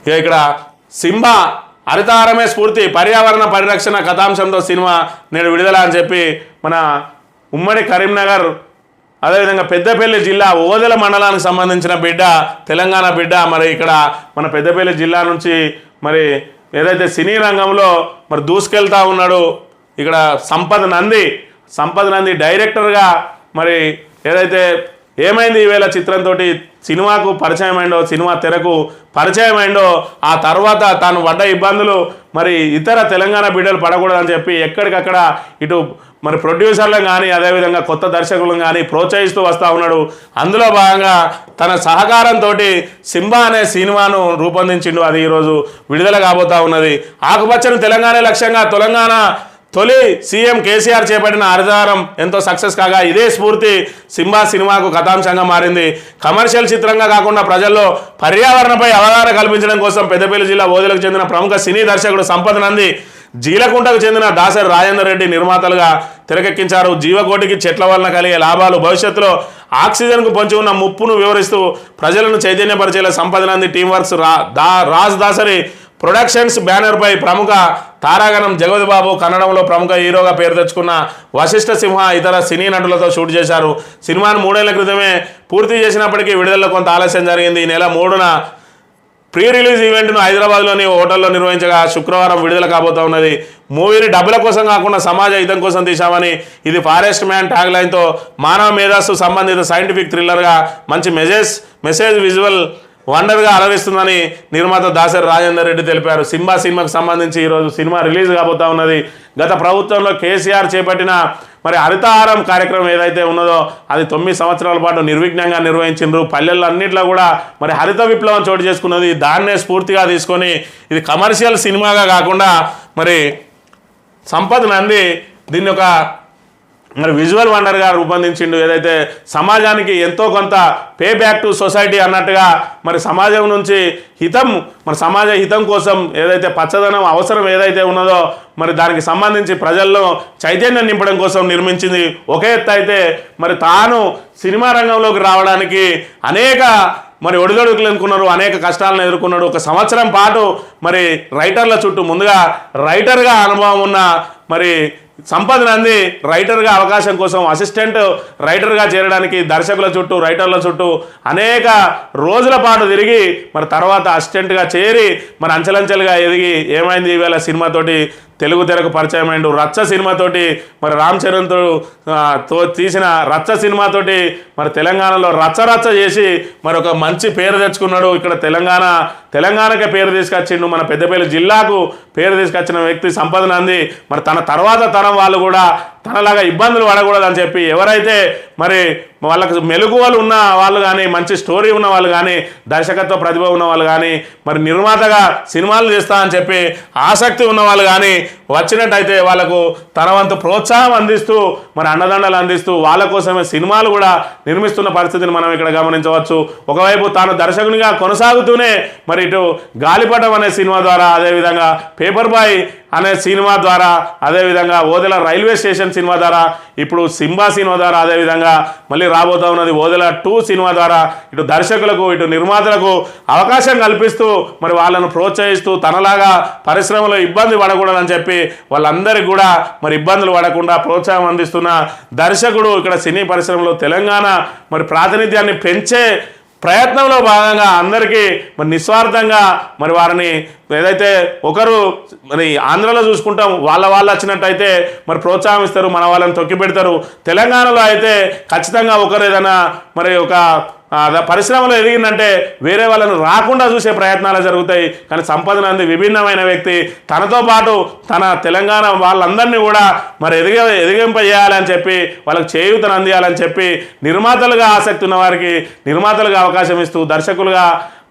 ఇక్కడ సింబా హరితహారమే స్ఫూర్తి పర్యావరణ పరిరక్షణ కథాంశంతో సినిమా నేడు విడుదల అని చెప్పి మన ఉమ్మడి కరీంనగర్ అదేవిధంగా పెద్దపల్లి జిల్లా ఓదెల మండలానికి సంబంధించిన బిడ్డ, తెలంగాణ బిడ్డ. మరి ఇక్కడ మన పెద్దపల్లి జిల్లా నుంచి మరి ఏదైతే సినీ రంగంలో మరి దూసుకెళ్తా ఉన్నాడు ఇక్కడ సంపద్ నంది డైరెక్టర్గా మరి ఏదైతే ఏమైంది ఈవేళ చిత్రంతో సినిమాకు పరిచయం అయిందో, సినిమా తెరకు పరిచయం అయిందో, ఆ తర్వాత తాను పడ్డ ఇబ్బందులు మరి ఇతర తెలంగాణ బిడ్డలు పడకూడదని చెప్పి ఎక్కడికక్కడ ఇటు మరి ప్రొడ్యూసర్లను కానీ అదేవిధంగా కొత్త దర్శకులను కానీ ప్రోత్సహిస్తూ వస్తూ ఉన్నాడు. అందులో భాగంగా తన సహకారంతో సింబా అనే సినిమాను రూపొందించిండు. అది ఈరోజు విడుదల కాబోతా ఉన్నది. ఆకుపచ్చని తెలంగాణ లక్ష్యంగా తొలి సీఎం కేసీఆర్ చేపట్టిన హరితహారం ఎంతో సక్సెస్ కాగా ఇదే స్ఫూర్తి సింబా సినిమాకు కథాంశంగా మారింది. కమర్షియల్ చిత్రంగా కాకుండా ప్రజల్లో పర్యావరణపై అవగాహన కల్పించడం కోసం పెద్దపల్లి జిల్లా ఓదెలకు చెందిన ప్రముఖ సినీ దర్శకుడు సంపద్ నంది, జీలకుంటకు చెందిన దాసరి రాజేందర్ రెడ్డి నిర్మాతలుగా తెరకెక్కించారు. జీవకోటికి చెట్ల వలన కలిగే లాభాలు, భవిష్యత్తులో ఆక్సిజన్కు పొంచి ఉన్న ముప్పును వివరిస్తూ ప్రజలను చైతన్యపరిచేలా Sampath Nandi team works Raj Dasari productions బ్యానర్పై ప్రముఖ తారాగణం జగపతి బాబు, కన్నడంలో ప్రముఖ హీరోగా పేరు తెచ్చుకున్న వశిష్ఠ సింహ ఇతర సినీ నటులతో షూట్ చేశారు. సినిమాను 3 ఏళ్ల క్రితమే పూర్తి చేసినప్పటికీ విడుదలలో కొంత ఆలస్యం జరిగింది. ఈ నెల 3న ప్రీ రిలీజ్ ఈవెంట్ను హైదరాబాద్లోని హోటల్లో నిర్వహించగా శుక్రవారం విడుదల కాబోతా ఉన్నది. మూవీని డబ్బుల కోసం కాకుండా సమాజ హితం కోసం తీశామని, ఇది ఫారెస్ట్ మ్యాన్ ట్యాగ్ లైన్తో మానవ మేధస్సు సంబంధిత సైంటిఫిక్ థ్రిల్లర్గా మంచి మెసేజ్ విజువల్ వండర్గా అలరిస్తుందని నిర్మాత దాసరి రాజేందర్ రెడ్డి తెలిపారు. సింబా సినిమాకు సంబంధించి ఈరోజు సినిమా రిలీజ్ కాబోతా ఉన్నది. గత ప్రభుత్వంలో కేసీఆర్ చేపట్టిన మరి హరితహారం కార్యక్రమం ఏదైతే ఉన్నదో అది 9 సంవత్సరాల పాటు నిర్విఘ్నంగా నిర్వహించిండ్రు. పల్లెలన్నింటిలో కూడా మరి హరిత విప్లవం చోటు చేసుకున్నది. దాన్నే స్ఫూర్తిగా తీసుకొని ఇది కమర్షియల్ సినిమాగా కాకుండా మరి సంపద్ నంది దీన్ని ఒక మరి విజువల్ వండర్గా రూపొందించిండు. ఏదైతే సమాజానికి ఎంతో కొంత పే బ్యాక్ టు సొసైటీ అన్నట్టుగా మరి సమాజం నుంచి హితం, మరి సమాజ హితం కోసం ఏదైతే పచ్చదనం అవసరం ఏదైతే ఉన్నదో మరి దానికి సంబంధించి ప్రజల్లో చైతన్యం నింపడం కోసం నిర్మించింది. ఒకే ఎత్తు అయితే మరి తాను సినిమా రంగంలోకి రావడానికి అనేక మరి ఒడిదొడుకులు ఎదుర్కొన్నారు, అనేక కష్టాలను ఎదుర్కొన్నాడు. 1 సంవత్సరం పాటు మరి రైటర్ల చుట్టూ, ముందుగా రైటర్గా అనుభవం ఉన్న మరి సంపద్ నంది రైటర్గా అవకాశం కోసం అసిస్టెంట్ రైటర్గా చేరడానికి దర్శకుల చుట్టూ, రైటర్ల చుట్టూ అనేక రోజుల పాటు తిరిగి మరి తర్వాత అసిస్టెంట్గా చేరి మరి అంచెలంచెలుగా ఎదిగి ఏమైంది ఈవేళ సినిమాతోటి తెలుగు తెరకు పరిచయం అయిండు. రచ్చ సినిమాతోటి మరి రామ్ చరణ్తో తీసిన రచ్చ సినిమాతోటి మరి తెలంగాణలో రచ్చ చేసి మరి ఒక మంచి పేరు తెచ్చుకున్నాడు. ఇక్కడ తెలంగాణకే పేరు తీసుకొచ్చిండు. మన పెద్దపల్లి జిల్లాకు పేరు తీసుకొచ్చిన వ్యక్తి సంపద్ నంది. మరి తన తర్వాత తరం వాళ్ళు కూడా తనలాగా ఇబ్బందులు పడకూడదని చెప్పి ఎవరైతే మరి వాళ్ళకు మెలకువలు ఉన్న వాళ్ళు కానీ, మంచి స్టోరీ ఉన్న వాళ్ళు కానీ, దర్శకత్వ ప్రతిభ ఉన్న వాళ్ళు కానీ, మరి నిర్మాతగా సినిమాలు చేస్తా అని చెప్పి ఆసక్తి ఉన్న వాళ్ళు కానీ వచ్చినట్టయితే వాళ్ళకు తన వంతు ప్రోత్సాహం అందిస్తూ మరి అండదండలు అందిస్తూ వాళ్ళ కోసమే సినిమాలు కూడా నిర్మిస్తున్న పరిస్థితిని మనం ఇక్కడ గమనించవచ్చు. ఒకవైపు తాను దర్శకునిగా కొనసాగుతూనే మరి ఇటు గాలిపటం అనే సినిమా ద్వారా, అదేవిధంగా పేపర్ బాయ్ అనే సినిమా ద్వారా, అదేవిధంగా ఓదెల రైల్వే స్టేషన్ సినిమా ద్వారా, ఇప్పుడు సింబా సినిమా ద్వారా, అదేవిధంగా మళ్ళీ రాబోతా ఉన్నది ఓదెల 2 సినిమా ద్వారా ఇటు దర్శకులకు ఇటు నిర్మాతలకు అవకాశం కల్పిస్తూ మరి వాళ్ళను ప్రోత్సహిస్తూ తనలాగా పరిశ్రమలో ఇబ్బంది పడకూడదని చెప్పి వాళ్ళందరికీ కూడా మరి ఇబ్బందులు పడకుండా ప్రోత్సాహం అందిస్తున్న దర్శకుడు. ఇక్కడ సినీ పరిశ్రమలో తెలంగాణ మరి ప్రాతినిధ్యాన్ని పెంచే ప్రయత్నంలో భాగంగా అందరికీ మరి నిస్వార్థంగా మరి వారిని ఏదైతే ఒకరు మరి ఆంధ్రలో చూసుకుంటాం వాళ్ళు వచ్చినట్టయితే మరి ప్రోత్సాహం ఇస్తారు, మన వాళ్ళని తొక్కి పెడతారు. తెలంగాణలో అయితే ఖచ్చితంగా ఒకరు ఏదైనా మరి ఒక పరిశ్రమలో ఎదిగిందంటే వేరే వాళ్ళను రాకుండా చూసే ప్రయత్నాలు జరుగుతాయి. కానీ సంపద్ నంది విభిన్నమైన వ్యక్తి. తనతో పాటు తన తెలంగాణ వాళ్ళందరినీ కూడా మరి ఎదిగింపజేయాలని చెప్పి వాళ్ళకి చేయూతను అందియాలని చెప్పి నిర్మాతలుగా ఆసక్తి ఉన్న వారికి నిర్మాతలుగా అవకాశం ఇస్తూ, దర్శకులుగా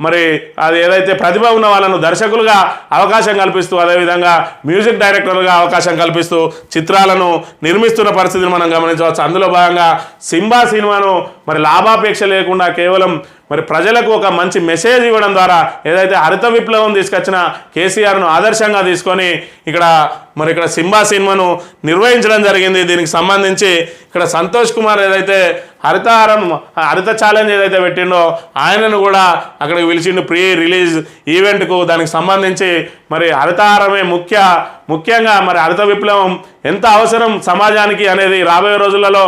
మరి అది ఏదైతే ప్రతిభ ఉన్న వాళ్ళను దర్శకులుగా అవకాశం కల్పిస్తూ, అదేవిధంగా మ్యూజిక్ డైరెక్టర్లుగా అవకాశం కల్పిస్తూ చిత్రాలను నిర్మిస్తున్న పరిస్థితిని మనం గమనించవచ్చు. అందులో భాగంగా సింబా సినిమాను మరి లాభాపేక్ష లేకుండా కేవలం మరి ప్రజలకు ఒక మంచి మెసేజ్ ఇవ్వడం ద్వారా ఏదైతే హరిత విప్లవం తీసుకొచ్చిన కేసీఆర్ను ఆదర్శంగా తీసుకొని ఇక్కడ సింబా సినిమాను నిర్వహించడం జరిగింది. దీనికి సంబంధించి ఇక్కడ సంతోష్ కుమార్ ఏదైతే హరిత ఛాలెంజ్ ఏదైతే పెట్టిండో ఆయనను కూడా అక్కడికి పిలిచిండు ప్రీ రిలీజ్ ఈవెంట్కు. దానికి సంబంధించి మరి హరితహారమే ముఖ్యంగా మరి హరిత విప్లవం ఎంత అవసరం సమాజానికి అనేది రాబోయే రోజులలో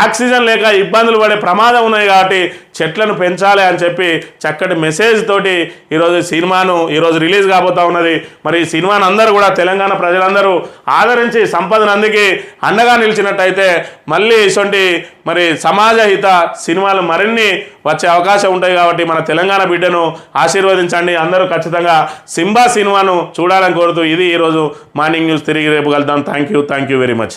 ఆక్సిజన్ లేక ఇబ్బందులు పడే ప్రమాదం ఉన్నాయి కాబట్టి చెట్లను పెంచాలి అని చెప్పి చక్కటి మెసేజ్ తోటి ఈరోజు రిలీజ్ కాబోతా ఉన్నది. మరి ఈ సినిమాను అందరూ కూడా తెలంగాణ ప్రజలందరూ ఆదరించి సంపదను అందుకే అండగా నిలిచినట్టయితే మళ్ళీ ఇటువంటి మరి సమాజహిత సినిమాలు మరిన్ని వచ్చే అవకాశం ఉంటాయి. కాబట్టి మన తెలంగాణ బిడ్డను ఆశీర్వదించండి. అందరూ ఖచ్చితంగా సింబా సినిమాను చూడాలని కోరుతూ ఇది ఈరోజు మార్నింగ్ న్యూస్. తిరిగి రేపు కలుద్దాం. Thank you very much.